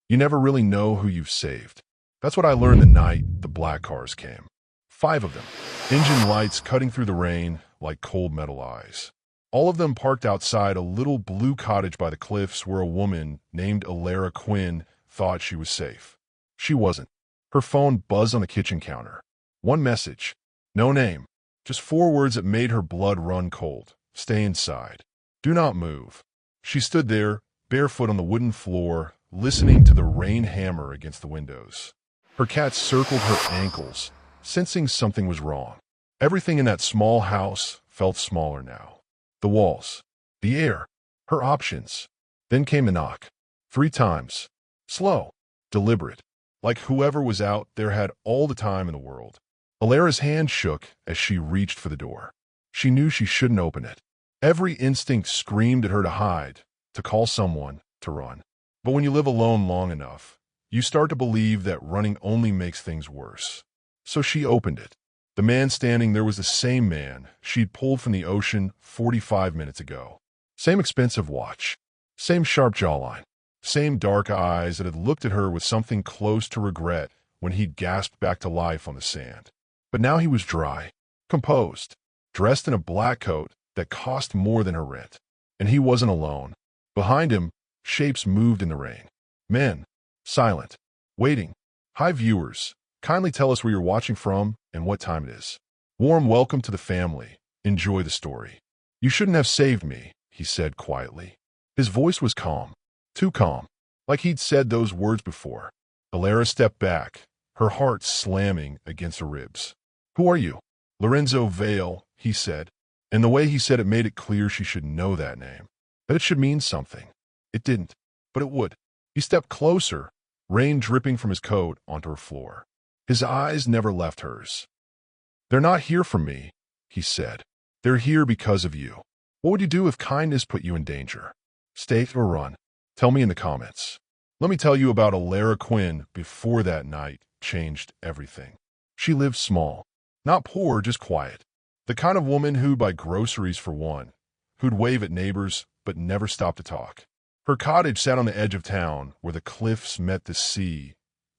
You never really know who you've saved. That's what I learned the night the black cars came. 5 of them. Engine lights cutting through the rain like cold metal eyes. All of them parked outside a little blue cottage by the cliffs where a woman named Alara Quinn thought she was safe. She wasn't. Her phone buzzed on the kitchen counter. One message. No name. Just 4 words that made her blood run cold. Stay inside. Do not move. She stood there, barefoot on the wooden floor, listening to the rain hammer against the windows. Her cat circled her ankles, sensing something was wrong. Everything in that small house felt smaller now. The walls, the air, her options. Then came a knock. 3 times. Slow, deliberate, like whoever was out there had all the time in the world. Alara's hand shook as she reached for the door. She knew she shouldn't open it. Every instinct screamed at her to hide, to call someone, to run. But when you live alone long enough, you start to believe that running only makes things worse. So she opened it. The man standing there was the same man she'd pulled from the ocean 45 minutes ago. Same expensive watch. Same sharp jawline. Same dark eyes that had looked at her with something close to regret when he'd gasped back to life on the sand. But now he was dry, composed, dressed in a black coat that cost more than her rent. And he wasn't alone. Behind him, shapes moved in the rain. Men, silent, waiting. Hi viewers, kindly tell us where you're watching from and what time it is. Warm welcome to the family. Enjoy the story. You shouldn't have saved me, he said quietly. His voice was calm, too calm, like he'd said those words before. Alara stepped back, her heart slamming against her ribs. Who are you? Lorenzo Vale, he said. And the way he said it made it clear she should know that name, that it should mean something. It didn't, but it would. He stepped closer, rain dripping from his coat onto her floor. His eyes never left hers. They're not here for me, he said. They're here because of you. What would you do if kindness put you in danger? Stay or run? Tell me in the comments. Let me tell you about Alara Quinn before that night changed everything. She lived small. Not poor, just quiet. The kind of woman who'd buy groceries for one, who'd wave at neighbors but never stop to talk. Her cottage sat on the edge of town where the cliffs met the sea,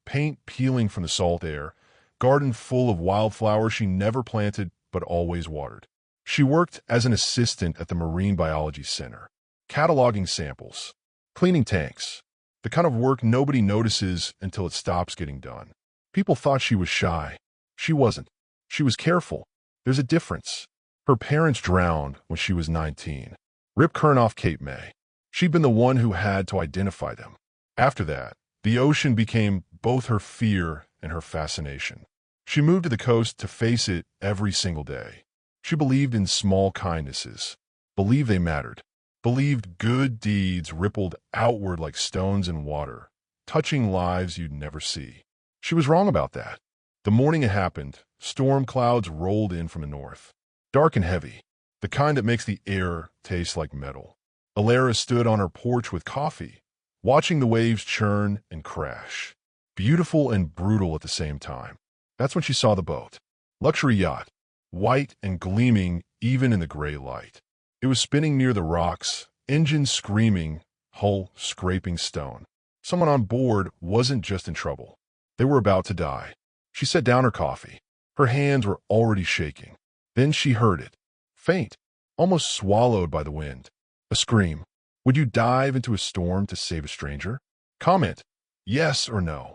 paint peeling from the salt air, garden full of wildflowers she never planted but always watered. She worked as an assistant at the Marine Biology Center, cataloging samples, cleaning tanks, the kind of work nobody notices until it stops getting done. People thought she was shy. She wasn't. She was careful. There's a difference. Her parents drowned when she was 19. Rip Current off Cape May. She'd been the one who had to identify them. After that, the ocean became both her fear and her fascination. She moved to the coast to face it every single day. She believed in small kindnesses, believed they mattered, believed good deeds rippled outward like stones in water, touching lives you'd never see. She was wrong about that. The morning it happened, storm clouds rolled in from the north. Dark and heavy, the kind that makes the air taste like metal. Alara stood on her porch with coffee, watching the waves churn and crash. Beautiful and brutal at the same time. That's when she saw the boat. Luxury yacht, white and gleaming even in the gray light. It was spinning near the rocks, engine screaming, hull scraping stone. Someone on board wasn't just in trouble. They were about to die. She set down her coffee. Her hands were already shaking. Then she heard it. Faint, almost swallowed by the wind. A scream. Would you dive into a storm to save a stranger? Comment, yes or no.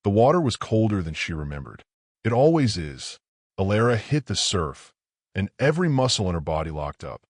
The water was colder than she remembered. It always is. Alara hit the surf, and every muscle in her body locked up.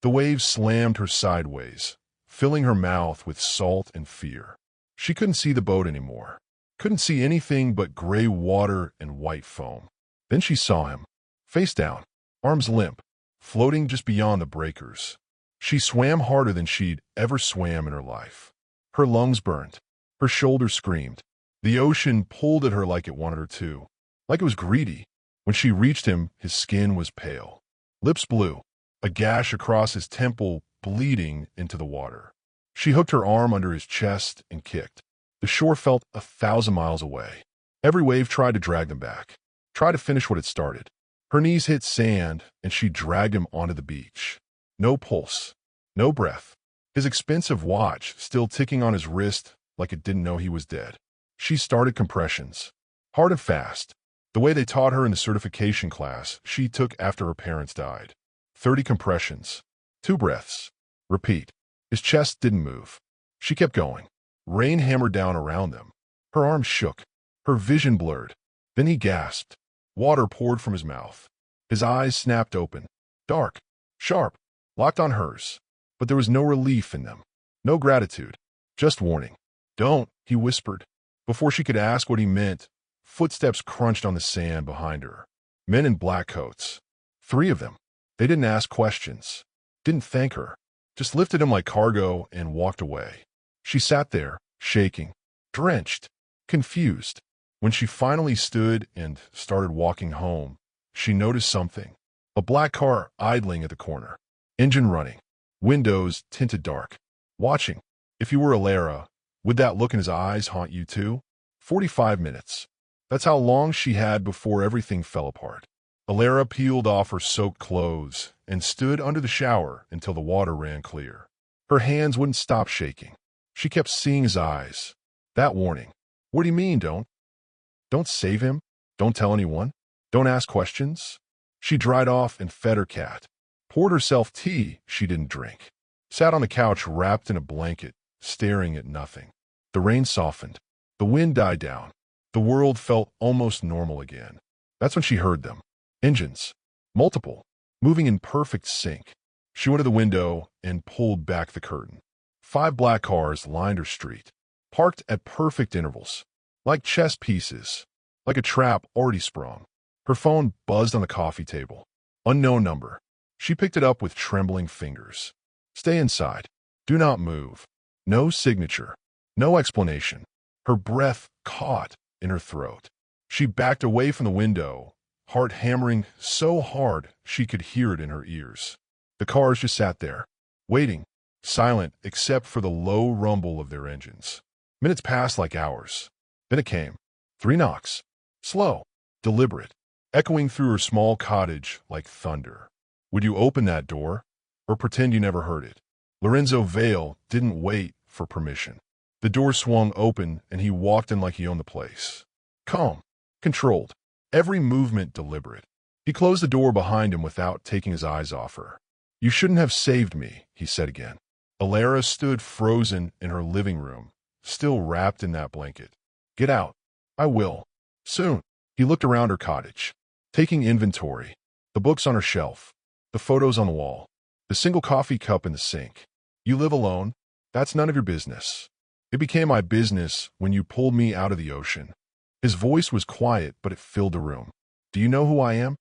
The waves slammed her sideways, filling her mouth with salt and fear. She couldn't see the boat anymore. Couldn't see anything but gray water and white foam. Then she saw him, face down, arms limp, floating just beyond the breakers. She swam harder than she'd ever swam in her life. Her lungs burned. Her shoulders screamed. The ocean pulled at her like it wanted her to, like it was greedy. When she reached him, his skin was pale. Lips blue, a gash across his temple bleeding into the water. She hooked her arm under his chest and kicked. The shore felt 1,000 miles away. Every wave tried to drag them back, tried to finish what had started. Her knees hit sand, and she dragged him onto the beach. No pulse, no breath. His expensive watch still ticking on his wrist like it didn't know he was dead. She started compressions. Hard and fast. The way they taught her in the certification class she took after her parents died. 30 compressions. 2 breaths. Repeat. His chest didn't move. She kept going. Rain hammered down around them. Her arms shook. Her vision blurred. Then he gasped. Water poured from his mouth. His eyes snapped open. Dark. Sharp. Locked on hers. But there was no relief in them. No gratitude. Just warning. Don't, he whispered. Before she could ask what he meant, footsteps crunched on the sand behind her. Men in black coats. 3 of them. They didn't ask questions. Didn't thank her. Just lifted him like cargo and walked away. She sat there, shaking, drenched, confused. When she finally stood and started walking home, she noticed something. A black car idling at the corner. Engine running. Windows tinted dark. Watching. If you were Alara, would that look in his eyes haunt you too? 45 minutes. That's how long she had before everything fell apart. Alara peeled off her soaked clothes and stood under the shower until the water ran clear. Her hands wouldn't stop shaking. She kept seeing his eyes. That warning. What do you mean, don't save him? Don't tell anyone? Don't ask questions? She dried off and fed her cat. Poured herself tea she didn't drink. Sat on the couch wrapped in a blanket, staring at nothing. The rain softened. The wind died down. The world felt almost normal again. That's when she heard them. Engines. Multiple. Moving in perfect sync. She went to the window and pulled back the curtain. 5 black cars lined her street. Parked at perfect intervals. Like chess pieces. Like a trap already sprung. Her phone buzzed on the coffee table. Unknown number. She picked it up with trembling fingers. Stay inside. Do not move. No signature. No explanation. Her breath caught in her throat. She backed away from the window, heart hammering so hard she could hear it in her ears. The cars just sat there, waiting, silent except for the low rumble of their engines. Minutes passed like hours. Then it came. 3 knocks. Slow. Deliberate. Echoing through her small cottage like thunder. Would you open that door? Or pretend you never heard it? Lorenzo Vale didn't wait for permission. The door swung open and he walked in like he owned the place. Calm. Controlled. Every movement deliberate. He closed the door behind him without taking his eyes off her. You shouldn't have saved me, he said again. Alara stood frozen in her living room, still wrapped in that blanket. Get out. I will. Soon. He looked around her cottage, taking inventory. The books on her shelf. The photos on the wall. The single coffee cup in the sink. You live alone? That's none of your business. It became my business when you pulled me out of the ocean. His voice was quiet, but it filled the room. Do you know who I am?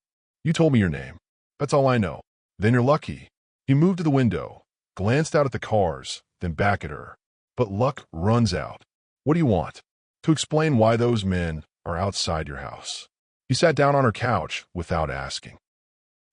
You told me your name. That's all I know. Then you're lucky. He moved to the window, glanced out at the cars, then back at her. But luck runs out. What do you want? To explain why those men are outside your house. He sat down on her couch without asking.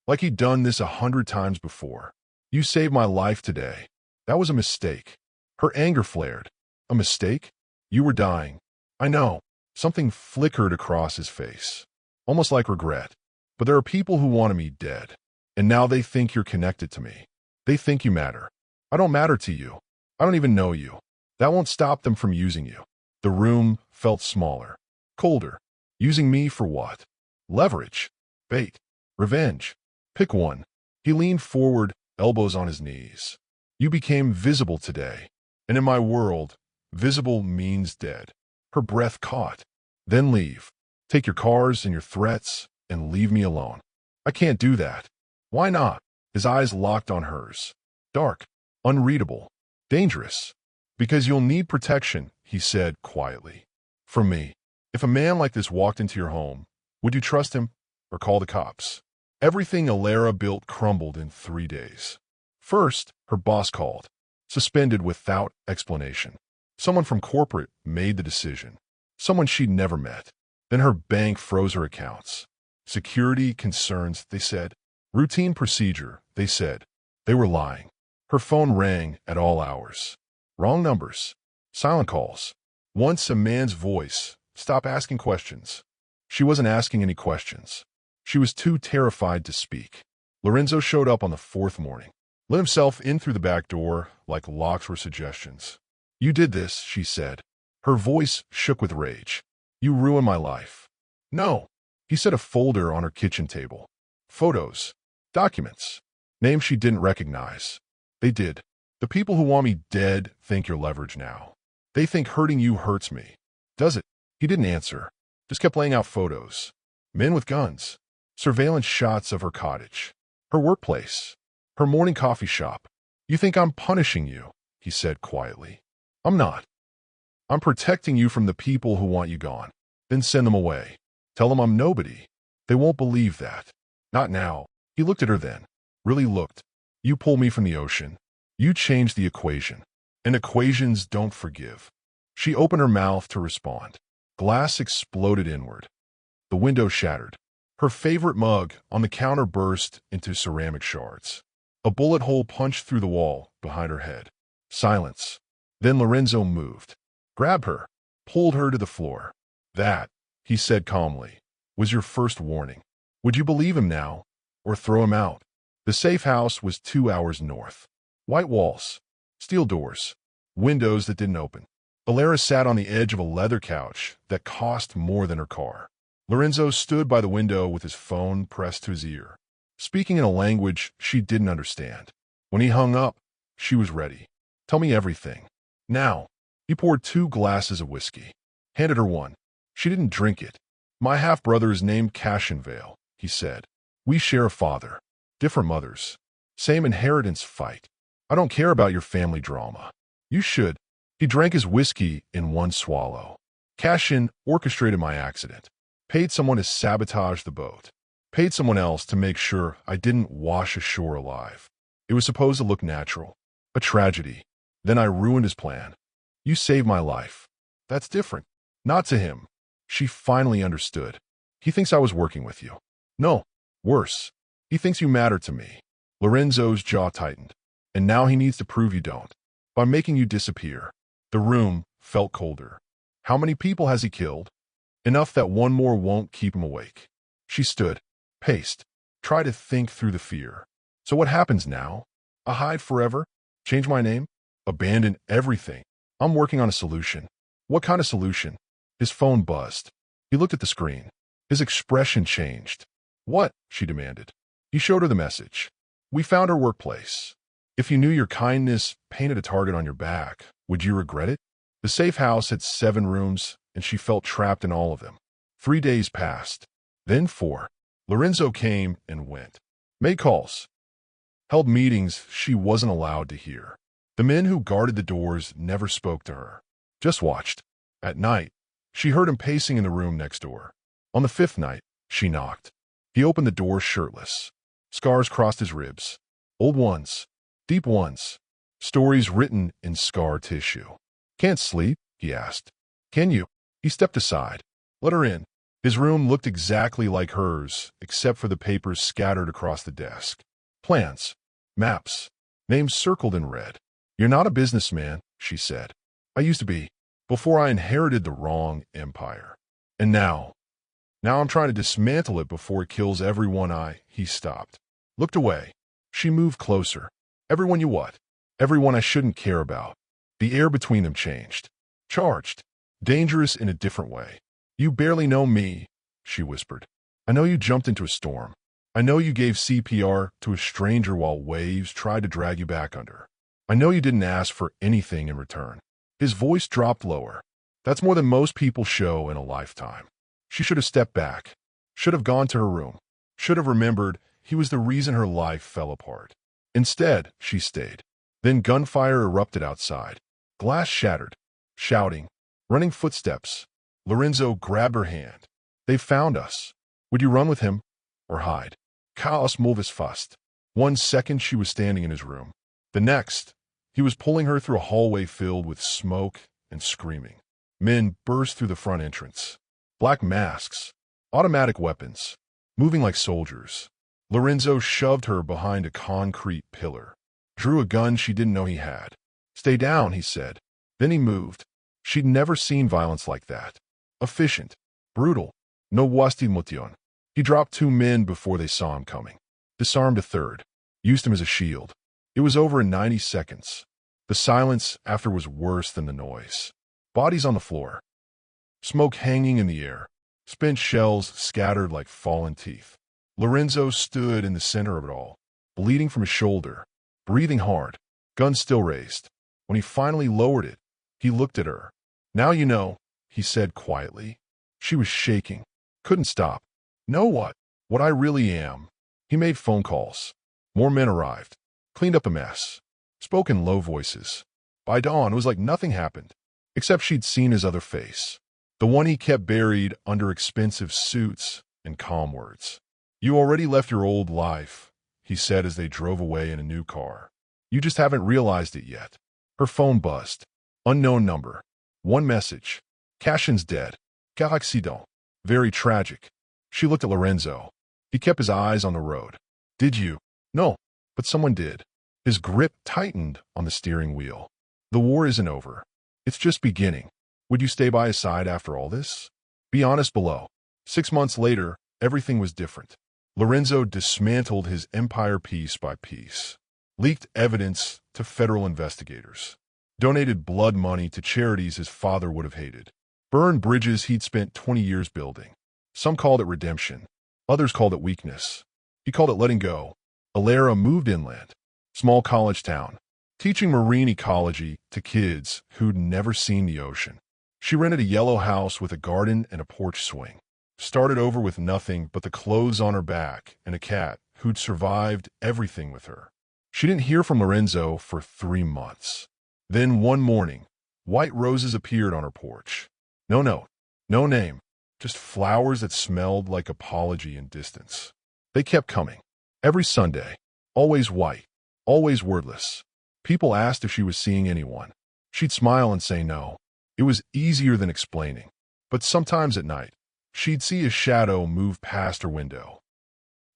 Like he'd done this 100 times before. You saved my life today. That was a mistake. Her anger flared. A mistake? You were dying. I know. Something flickered across his face. Almost like regret. But there are people who wanted me dead. And now they think you're connected to me. They think you matter. I don't matter to you. I don't even know you. That won't stop them from using you. The room felt smaller. Colder. Using me for what? Leverage. Bait. Revenge. Pick one. He leaned forward, elbows on his knees. You became visible today. And in my world, visible means dead. Her breath caught. Then leave. Take your cars and your threats and leave me alone. I can't do that. Why not? His eyes locked on hers. Dark. Unreadable. Dangerous. Because you'll need protection, he said quietly. From me. If a man like this walked into your home, would you trust him or call the cops? Everything Alara built crumbled in 3 days. First, her boss called. Suspended without explanation. Someone from corporate made the decision. Someone she'd never met. Then her bank froze her accounts. Security concerns, they said. Routine procedure, they said. They were lying. Her phone rang at all hours. Wrong numbers. Silent calls. Once a man's voice. Stop asking questions. She wasn't asking any questions. She was too terrified to speak. Lorenzo showed up on the 4th morning. Let himself in through the back door like locks were suggestions. You did this, she said. Her voice shook with rage. You ruined my life. No. He set a folder on her kitchen table. Photos. Documents. Names she didn't recognize. They did. The people who want me dead think you're leverage now. They think hurting you hurts me. Does it? He didn't answer. Just kept laying out photos. Men with guns. Surveillance shots of her cottage. Her workplace. Her morning coffee shop. You think I'm punishing you, he said quietly. I'm not. I'm protecting you from the people who want you gone. Then send them away. Tell them I'm nobody. They won't believe that. Not now. He looked at her then. Really looked. You pull me from the ocean. You change the equation. And equations don't forgive. She opened her mouth to respond. Glass exploded inward. The window shattered. Her favorite mug on the counter burst into ceramic shards. A bullet hole punched through the wall behind her head. Silence. Then Lorenzo moved. Grabbed her. Pulled her to the floor. That, he said calmly, was your first warning. Would you believe him now? Or throw him out? The safe house was 2 hours north. White walls. Steel doors. Windows that didn't open. Alara sat on the edge of a leather couch that cost more than her car. Lorenzo stood by the window with his phone pressed to his ear, speaking in a language she didn't understand. When he hung up, she was ready. Tell me everything. Now. He poured 2 glasses of whiskey. Handed her one. She didn't drink it. My half-brother is named Cashinvale, he said. We share a father. Different mothers. Same inheritance fight. I don't care about your family drama. You should. He drank his whiskey in one swallow. Cashin orchestrated my accident. Paid someone to sabotage the boat. Paid someone else to make sure I didn't wash ashore alive. It was supposed to look natural. A tragedy. Then I ruined his plan. You saved my life. That's different. Not to him. She finally understood. He thinks I was working with you. No. Worse. He thinks you matter to me. Lorenzo's jaw tightened. And now he needs to prove you don't. By making you disappear. The room felt colder. How many people has he killed? Enough that one more won't keep him awake. She stood. Paced. Tried to think through the fear. So what happens now? I hide forever? Change my name? Abandon everything? I'm working on a solution. What kind of solution? His phone buzzed. He looked at the screen. His expression changed. What? She demanded. He showed her the message. We found her workplace. If you knew your kindness painted a target on your back, would you regret it? The safe house had 7 rooms, and she felt trapped in all of them. 3 days passed. Then 4. Lorenzo came and went. Made calls. Held meetings she wasn't allowed to hear. The men who guarded the doors never spoke to her. Just watched. At night, she heard him pacing in the room next door. On the 5th night, she knocked. He opened the door shirtless. Scars crossed his ribs. Old ones. Deep ones. Stories written in scar tissue. Can't sleep? He asked. Can you? He stepped aside. Let her in. His room looked exactly like hers, except for the papers scattered across the desk. Plans. Maps. Names circled in red. You're not a businessman, she said. I used to be, before I inherited the wrong empire. And now I'm trying to dismantle it before it kills everyone He stopped. Looked away. She moved closer. Everyone you what? Everyone I shouldn't care about. The air between them changed. Charged. Dangerous in a different way. You barely know me, she whispered. I know you jumped into a storm. I know you gave CPR to a stranger while waves tried to drag you back under. I know you didn't ask for anything in return. His voice dropped lower. That's more than most people show in a lifetime. She should have stepped back. Should have gone to her room. Should have remembered he was the reason her life fell apart. Instead, she stayed. Then gunfire erupted outside. Glass shattered. Shouting. Running footsteps. Lorenzo grabbed her hand. They found us. Would you run with him? Or hide? Chaos moves fast. 1 second she was standing in his room. The next, he was pulling her through a hallway filled with smoke and screaming. Men burst through the front entrance. Black masks. Automatic weapons. Moving like soldiers. Lorenzo shoved her behind a concrete pillar. Drew a gun she didn't know he had. Stay down, he said. Then he moved. She'd never seen violence like that. Efficient. Brutal. No motion. He dropped 2 men before they saw him coming. Disarmed a third. Used him as a shield. It was over in 90 seconds. The silence after was worse than the noise. Bodies on the floor. Smoke hanging in the air. Spent shells scattered like fallen teeth. Lorenzo stood in the center of it all, bleeding from his shoulder, breathing hard, gun still raised. When he finally lowered it, he looked at her. "Now you know," he said quietly. She was shaking. Couldn't stop. "Know what? What I really am." He made phone calls. More men arrived. Cleaned up a mess. Spoke in low voices. By dawn, it was like nothing happened, except she'd seen his other face. The one he kept buried under expensive suits and calm words. "You already left your old life," he said as they drove away in a new car. "You just haven't realized it yet." Her phone buzzed. Unknown number. One message. "Cashin's dead. Quel accident." Very tragic. She looked at Lorenzo. He kept his eyes on the road. "Did you?" "No, but someone did." His grip tightened on the steering wheel. "The war isn't over. It's just beginning. Would you stay by his side after all this?" Be honest below. 6 months later, everything was different. Lorenzo dismantled his empire piece by piece. Leaked evidence to federal investigators. Donated blood money to charities his father would have hated. Burned bridges he'd spent 20 years building. Some called it redemption. Others called it weakness. He called it letting go. Alara moved inland. Small college town. Teaching marine ecology to kids who'd never seen the ocean. She rented a yellow house with a garden and a porch swing. Started over with nothing but the clothes on her back and a cat who'd survived everything with her. She didn't hear from Lorenzo for 3 months. Then one morning, white roses appeared on her porch. No note, no name, just flowers that smelled like apology and distance. They kept coming. Every Sunday. Always white. Always wordless. People asked if she was seeing anyone. She'd smile and say no. It was easier than explaining. But sometimes at night, she'd see a shadow move past her window.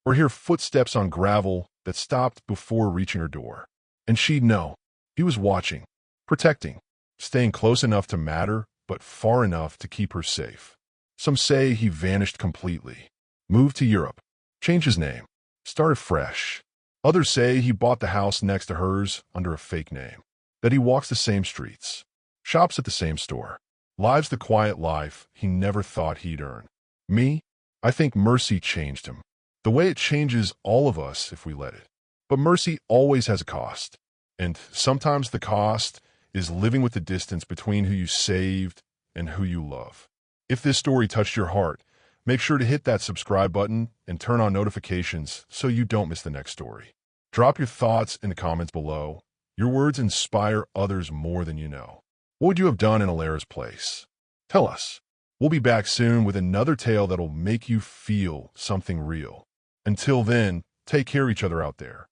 Or hear footsteps on gravel that stopped before reaching her door. And she'd know. He was watching. Protecting. Staying close enough to matter, but far enough to keep her safe. Some say he vanished completely. Moved to Europe. Changed his name. Started fresh. Others say he bought the house next to hers under a fake name. That he walks the same streets. Shops at the same store. Lives the quiet life he never thought he'd earn. Me? I think mercy changed him. The way it changes all of us if we let it. But mercy always has a cost. And sometimes the cost is living with the distance between who you saved and who you love. If this story touched your heart, make sure to hit that subscribe button and turn on notifications so you don't miss the next story. Drop your thoughts in the comments below. Your words inspire others more than you know. What would you have done in Alara's place? Tell us. We'll be back soon with another tale that'll make you feel something real. Until then, take care of each other out there.